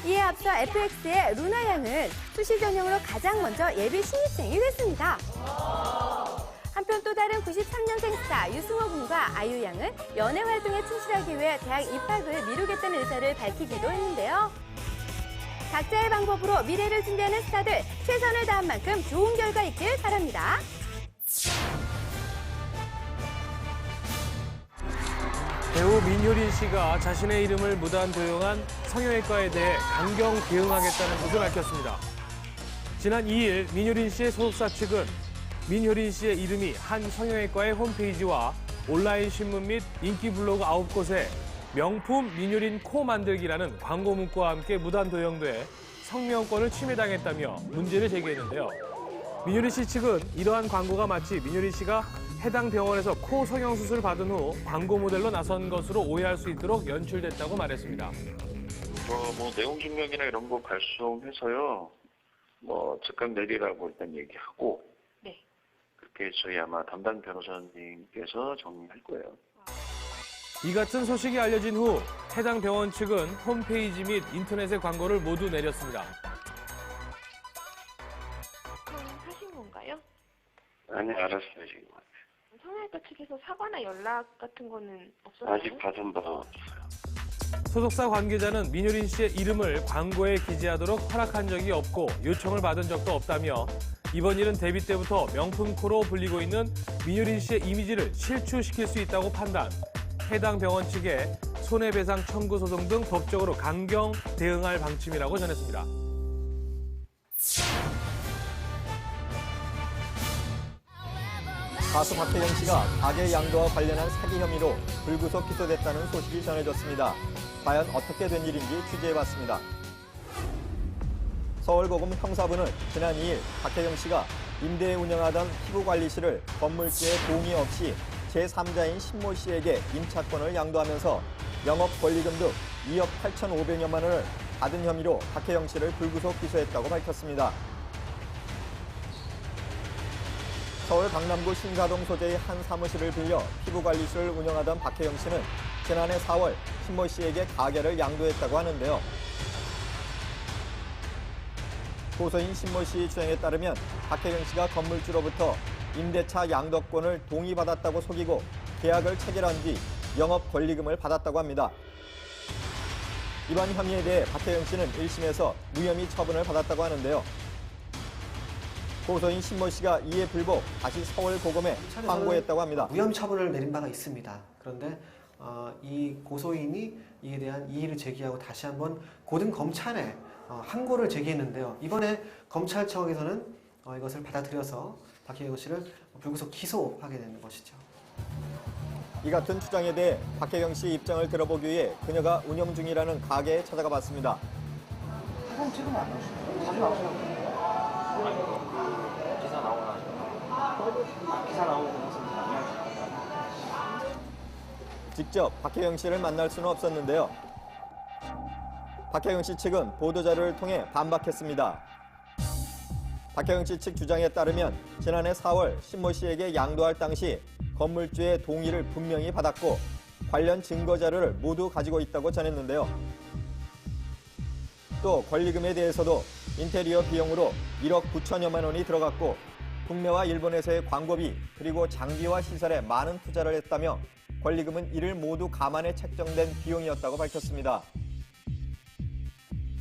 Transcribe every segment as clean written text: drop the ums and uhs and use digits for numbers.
이에 앞서 FX의 루나 양은 수시 전형으로 가장 먼저 예비 신입생이 됐습니다. 한편 또 다른 93년생 스타 유승호 군과 아이유 양은 연애 활동에 충실하기 위해 대학 입학을 미루겠다는 의사를 밝히기도 했는데요. 각자의 방법으로 미래를 준비하는 스타들, 최선을 다한 만큼 좋은 결과 있길 바랍니다. 배우 민효린 씨가 자신의 이름을 무단 도용한 성형외과에 대해 강경 대응하겠다는 것을 밝혔습니다. 지난 2일 민효린 씨의 소속사 측은 민효린 씨의 이름이 한 성형외과의 홈페이지와 온라인 신문 및 인기 블로그 9곳에 명품 민효린 코 만들기라는 광고 문구와 함께 무단 도용돼 성명권을 침해당했다며 문제를 제기했는데요. 민효린 씨 측은 이러한 광고가 마치 민효린 씨가 해당 병원에서 코 성형수술 받은 후 광고 모델로 나선 것으로 오해할 수 있도록 연출됐다고 말했습니다. 내용 증명이나 이런 거 발송해서요. 즉각 내리라고 일단 얘기하고. 네. 그렇게 저희 아마 담당 변호사님께서 정리할 거예요. 이 같은 소식이 알려진 후 해당 병원 측은 홈페이지 및 인터넷의 광고를 모두 내렸습니다. 하신 건가요? 아니, 알았어요, 지금. 성형외과 측에서 사과나 연락 같은 거는 없었나요? 아직 받은 바 없어요. 소속사 관계자는 민효린 씨의 이름을 광고에 기재하도록 허락한 적이 없고 요청을 받은 적도 없다며 이번 일은 데뷔 때부터 명품 코로 불리고 있는 민효린 씨의 이미지를 실추시킬 수 있다고 판단, 해당 병원 측에 손해배상 청구 소송 등 법적으로 강경 대응할 방침이라고 전했습니다. 가수 박혜경 씨가 가게 양도와 관련한 사기 혐의로 불구속 기소됐다는 소식이 전해졌습니다. 과연 어떻게 된 일인지 취재해봤습니다. 서울고검 형사부는 지난 2일 박혜경 씨가 임대에 운영하던 피부관리실을 건물주의 동의 없이 제3자인 신모 씨에게 임차권을 양도하면서 영업 권리금 등 2억 8,500여만 원을 받은 혐의로 박혜경 씨를 불구속 기소했다고 밝혔습니다. 서울 강남구 신사동 소재의 한 사무실을 빌려 피부관리실을 운영하던 박혜경 씨는 지난해 4월 신모 씨에게 가게를 양도했다고 하는데요. 고소인 신모 씨 주장에 따르면 박혜경 씨가 건물주로부터 임대차 양도권을 동의받았다고 속이고 계약을 체결한 뒤 영업 권리금을 받았다고 합니다. 이번 혐의에 대해 박혜경 씨는 1심에서 무혐의 처분을 받았다고 하는데요. 고소인 신모 씨가 이에 불복 다시 서울고검에 항고했다고 합니다. 무혐의 처분을 내린 바가 있습니다. 그런데 이 고소인이 이에 대한 이의를 제기하고 다시 한번 고등 검찰에 항고를 제기했는데요. 이번에 검찰청에서는 이것을 받아들여서 박혜경 씨를 불구속 기소하게 되는 것이죠. 이 같은 주장에 대해 박혜경 씨의 입장을 들어보기 위해 그녀가 운영 중이라는 가게에 찾아가 봤습니다. 사진 찍으면 안 나오시나요? 자주 나오시나요? 기사 나오나? 기사 나오고 무슨 직접 박혜경 씨를 만날 수는 없었는데요. 박혜경 씨 측은 보도자료를 통해 반박했습니다. 박혜경 씨 측 주장에 따르면 지난해 4월 신모 씨에게 양도할 당시 건물주의 동의를 분명히 받았고 관련 증거 자료를 모두 가지고 있다고 전했는데요. 또 권리금에 대해서도 인테리어 비용으로 1억 9천여만 원이 들어갔고 국내와 일본에서의 광고비 그리고 장비와 시설에 많은 투자를 했다며 권리금은 이를 모두 감안해 책정된 비용이었다고 밝혔습니다.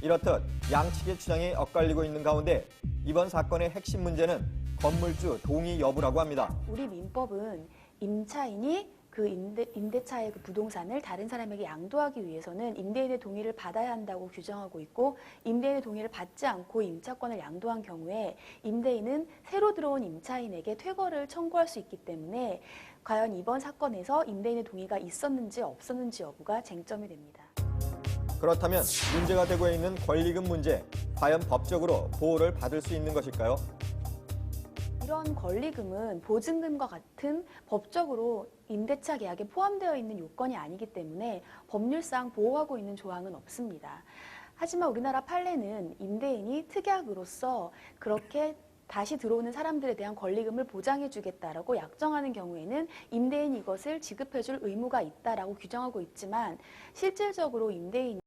이렇듯 양측의 주장이 엇갈리고 있는 가운데 이번 사건의 핵심 문제는 건물주 동의 여부라고 합니다. 우리 민법은 임차인이 그 임대차의 그 부동산을 다른 사람에게 양도하기 위해서는 임대인의 동의를 받아야 한다고 규정하고 있고 임대인의 동의를 받지 않고 임차권을 양도한 경우에 임대인은 새로 들어온 임차인에게 퇴거를 청구할 수 있기 때문에 과연 이번 사건에서 임대인의 동의가 있었는지 없었는지 여부가 쟁점이 됩니다. 그렇다면 문제가 되고 있는 권리금 문제, 과연 법적으로 보호를 받을 수 있는 것일까요? 이런 권리금은 보증금과 같은 법적으로 임대차 계약에 포함되어 있는 요건이 아니기 때문에 법률상 보호하고 있는 조항은 없습니다. 하지만 우리나라 판례는 임대인이 특약으로서 그렇게 다시 들어오는 사람들에 대한 권리금을 보장해주겠다라고 약정하는 경우에는 임대인이 이것을 지급해줄 의무가 있다라고 규정하고 있지만 실질적으로 임대인이